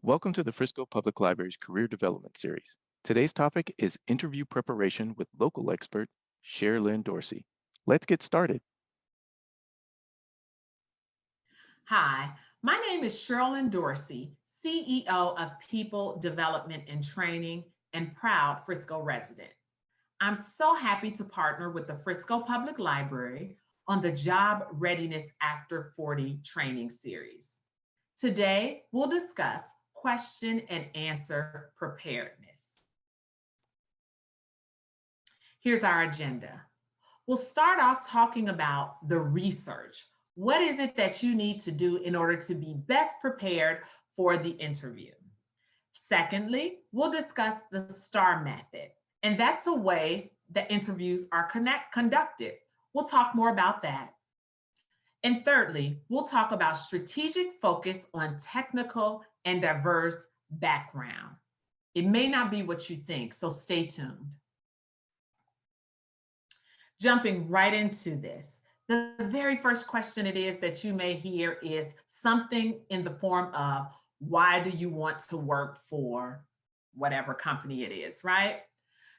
Welcome to the Frisco Public Library's Career Development Series. Today's topic is interview preparation with local expert, Sherilyn Dorsey. Let's get started. Hi, my name is Sherilyn Dorsey, CEO of People Development and Training and proud Frisco resident. I'm so happy to partner with the Frisco Public Library on the Job Readiness After 40 training series. Today, we'll discuss question and answer preparedness. Here's our agenda. We'll start off talking about the research. What is it that you need to do in order to be best prepared for the interview? Secondly, we'll discuss the STAR method, and that's a way that interviews are conducted. We'll talk more about that. And thirdly, we'll talk about strategic focus on technical and diverse background. It may not be what you think, so stay tuned. Jumping right into this, the very first question it is that you may hear is something in the form of, why do you want to work for whatever company it is, right?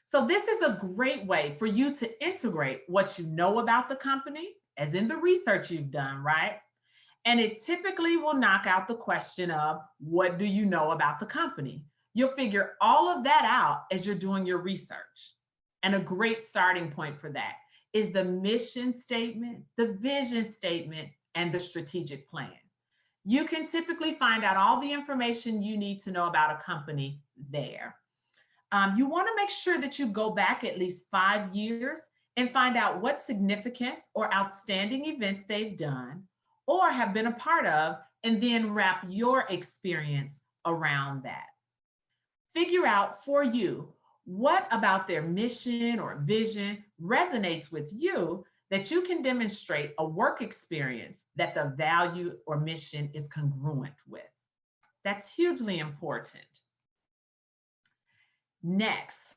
So this is a great way for you to integrate what you know about the company, as in the research you've done, right? And it typically will knock out the question of, what do you know about the company? You'll figure all of that out as you're doing your research. And a great starting point for that is the mission statement, the vision statement, and the strategic plan. You can typically find out all the information you need to know about a company there. You want to make sure that you go back at least 5 years and find out what significant or outstanding events they've done or have been a part of, and then wrap your experience around that. Figure out for you, what about their mission or vision resonates with you that you can demonstrate a work experience that the value or mission is congruent with. That's hugely important. Next,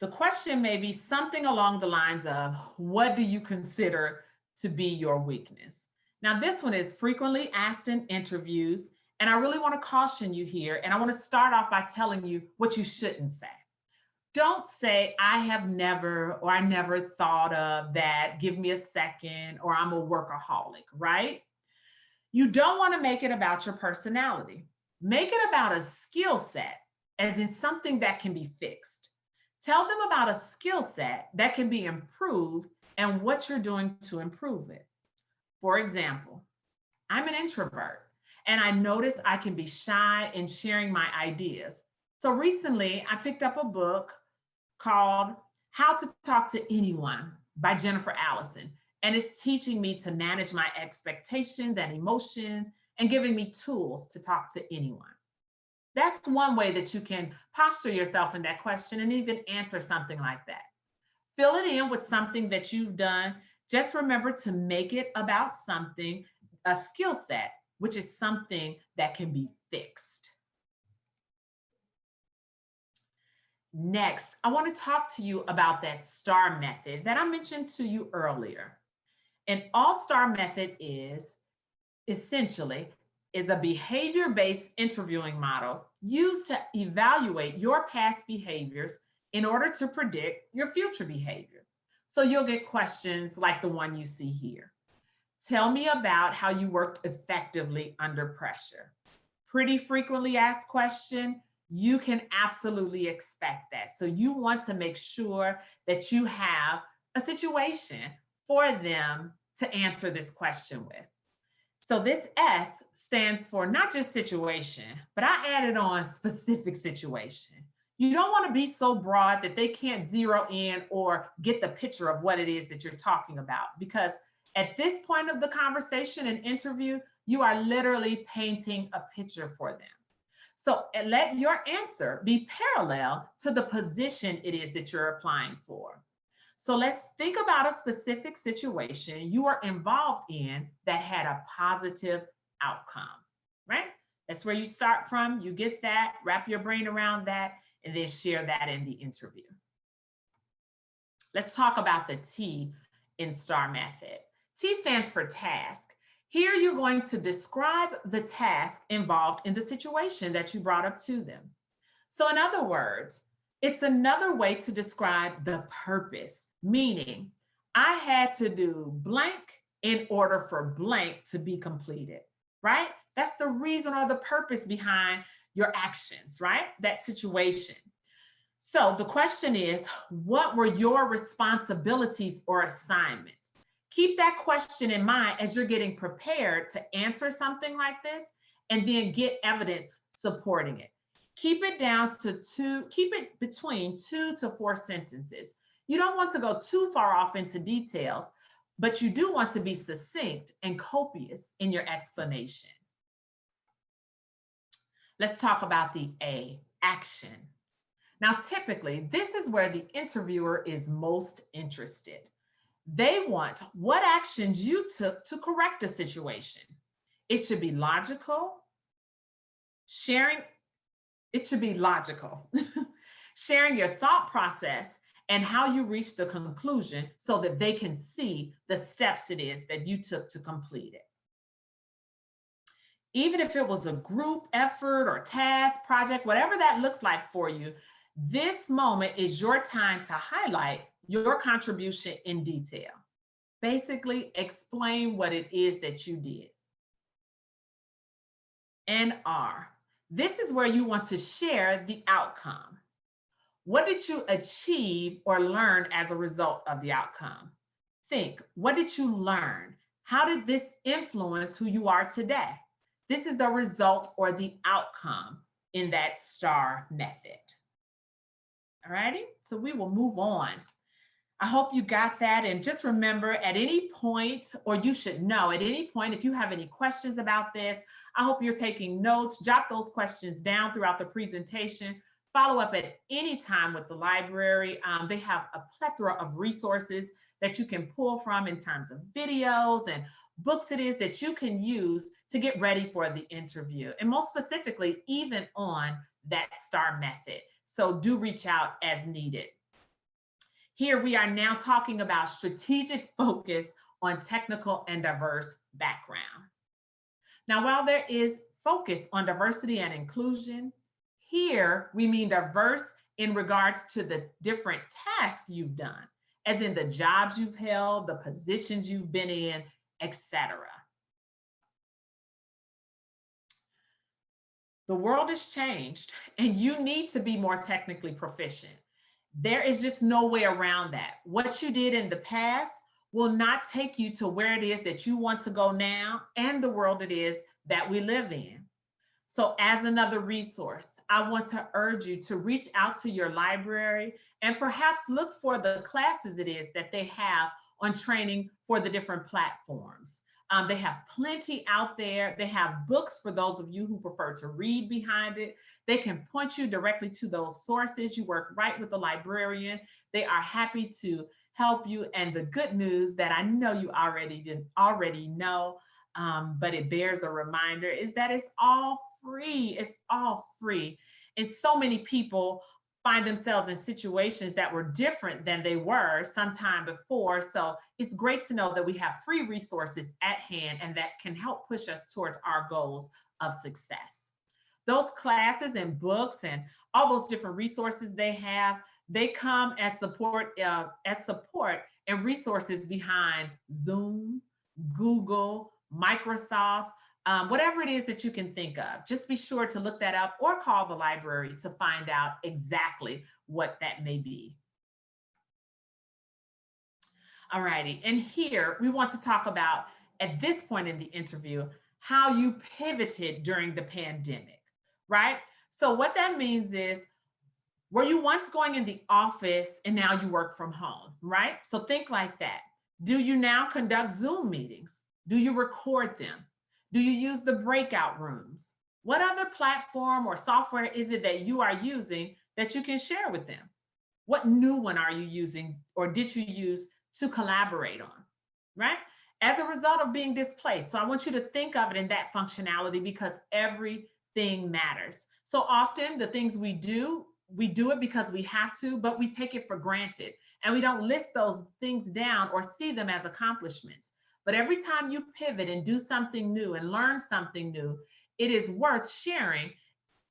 the question may be something along the lines of, what do you consider to be your weakness? Now, this one is frequently asked in interviews, and I really want to caution you here, and I want to start off by telling you what you shouldn't say. Don't say, I have never, or I never thought of that, give me a second, or I'm a workaholic, right? You don't want to make it about your personality. Make it about a skill set, as in something that can be fixed. Tell them about a skill set that can be improved and what you're doing to improve it. For example, I'm an introvert, and I notice I can be shy in sharing my ideas. So recently, I picked up a book called How to Talk to Anyone by Jennifer Allison. And it's teaching me to manage my expectations and emotions and giving me tools to talk to anyone. That's one way that you can posture yourself in that question and even answer something like that. Fill it in with something that you've done. Just remember to make it about something, a skill set, which is something that can be fixed. Next, I want to talk to you about that STAR method that I mentioned to you earlier. An all-STAR method is essentially a behavior-based interviewing model used to evaluate your past behaviors in order to predict your future behavior. So you'll get questions like the one you see here. Tell me about how you worked effectively under pressure. Pretty frequently asked question. You can absolutely expect that. So you want to make sure that you have a situation for them to answer this question with. So this S stands for not just situation, but I added on specific situation. You don't want to be so broad that they can't zero in or get the picture of what it is that you're talking about. Because at this point of the conversation and interview, you are literally painting a picture for them. So let your answer be parallel to the position it is that you're applying for. So let's think about a specific situation you are involved in that had a positive outcome, right? That's where you start from. You get that, wrap your brain around that, and then share that in the interview. Let's talk about the T in STAR method. T stands for task. Here you're going to describe the task involved in the situation that you brought up to them. So in other words, it's another way to describe the purpose, meaning I had to do blank in order for blank to be completed, right? That's the reason or the purpose behind your actions, right? That situation. So the question is, what were your responsibilities or assignments? Keep that question in mind as you're getting prepared to answer something like this and then get evidence supporting it. Keep it down to keep it between 2 to 4 sentences. You don't want to go too far off into details, but you do want to be succinct and copious in your explanation. Let's talk about the A, action. Now, typically, this is where the interviewer is most interested. They want what actions you took to correct a situation. It should be logical. It should be logical. Sharing your thought process and how you reached the conclusion so that they can see the steps it is that you took to complete it. Even if it was a group effort or task, project, whatever that looks like for you, this moment is your time to highlight your contribution in detail. Basically, explain what it is that you did. And R, this is where you want to share the outcome. What did you achieve or learn as a result of the outcome? Think, what did you learn? How did this influence who you are today? This is the result or the outcome in that STAR method. All righty, so we will move on. I hope you got that. And just remember, at any point, or you should know, at any point, if you have any questions about this, I hope you're taking notes. Jot those questions down throughout the presentation. Follow up at any time with the library. They have a plethora of resources that you can pull from in terms of videos and books it is that you can use to get ready for the interview. And most specifically, even on that STAR method. So do reach out as needed. Here we are now talking about strategic focus on technical and diverse background. Now, while there is focus on diversity and inclusion, here we mean diverse in regards to the different tasks you've done, as in the jobs you've held, the positions you've been in, etc. The world has changed and you need to be more technically proficient. There is just no way around that. What you did in the past will not take you to where it is that you want to go now and the world it is that we live in. So as another resource, I want to urge you to reach out to your library and perhaps look for the classes it is that they have on training for the different platforms. They have plenty out there. They have books for those of you who prefer to read behind it. They can point you directly to those sources. You work right with the librarian. They are happy to help you. And the good news that I know you already know, but it bears a reminder, is that it's all free. It's all free. And so many people find themselves in situations that were different than they were sometime before. So it's great to know that we have free resources at hand and that can help push us towards our goals of success. Those classes and books and all those different resources they have, they come as support and resources behind Zoom, Google, Microsoft, whatever it is that you can think of. Just be sure to look that up or call the library to find out exactly what that may be. All righty, and here we want to talk about, at this point in the interview, how you pivoted during the pandemic, right? So what that means is, were you once going in the office and now you work from home, right? So think like that. Do you now conduct Zoom meetings? Do you record them? Do you use the breakout rooms? What other platform or software is it that you are using that you can share with them? What new one are you using or did you use to collaborate on, right? As a result of being displaced. So I want you to think of it in that functionality because everything matters. So often the things we do it because we have to, but we take it for granted and we don't list those things down or see them as accomplishments. But every time you pivot and do something new and learn something new, it is worth sharing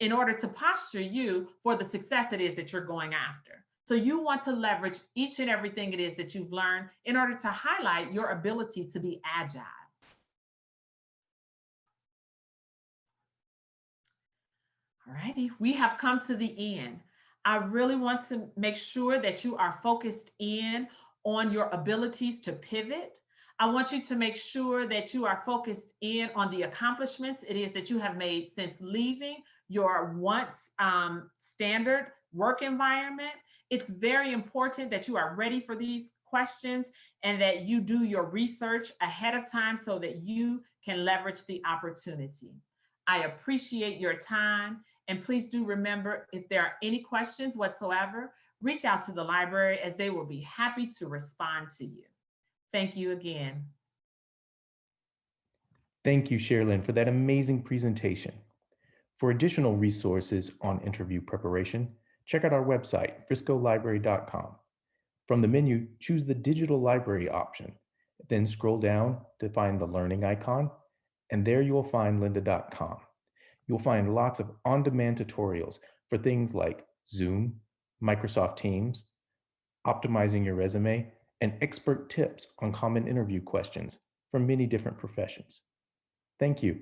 in order to posture you for the success it is that you're going after. So you want to leverage each and everything it is that you've learned in order to highlight your ability to be agile. All righty, we have come to the end. I really want to make sure that you are focused in on your abilities to pivot. I want you to make sure that you are focused in on the accomplishments it is that you have made since leaving your once standard work environment. It's very important that you are ready for these questions and that you do your research ahead of time so that you can leverage the opportunity. I appreciate your time. And please do remember, if there are any questions whatsoever, reach out to the library as they will be happy to respond to you. Thank you again. Thank you, Sherilyn, for that amazing presentation. For additional resources on interview preparation, check out our website, friscolibrary.com. From the menu, choose the digital library option, then scroll down to find the learning icon, and there you will find lynda.com. You'll find lots of on-demand tutorials for things like Zoom, Microsoft Teams, optimizing your resume, and expert tips on common interview questions from many different professions. Thank you.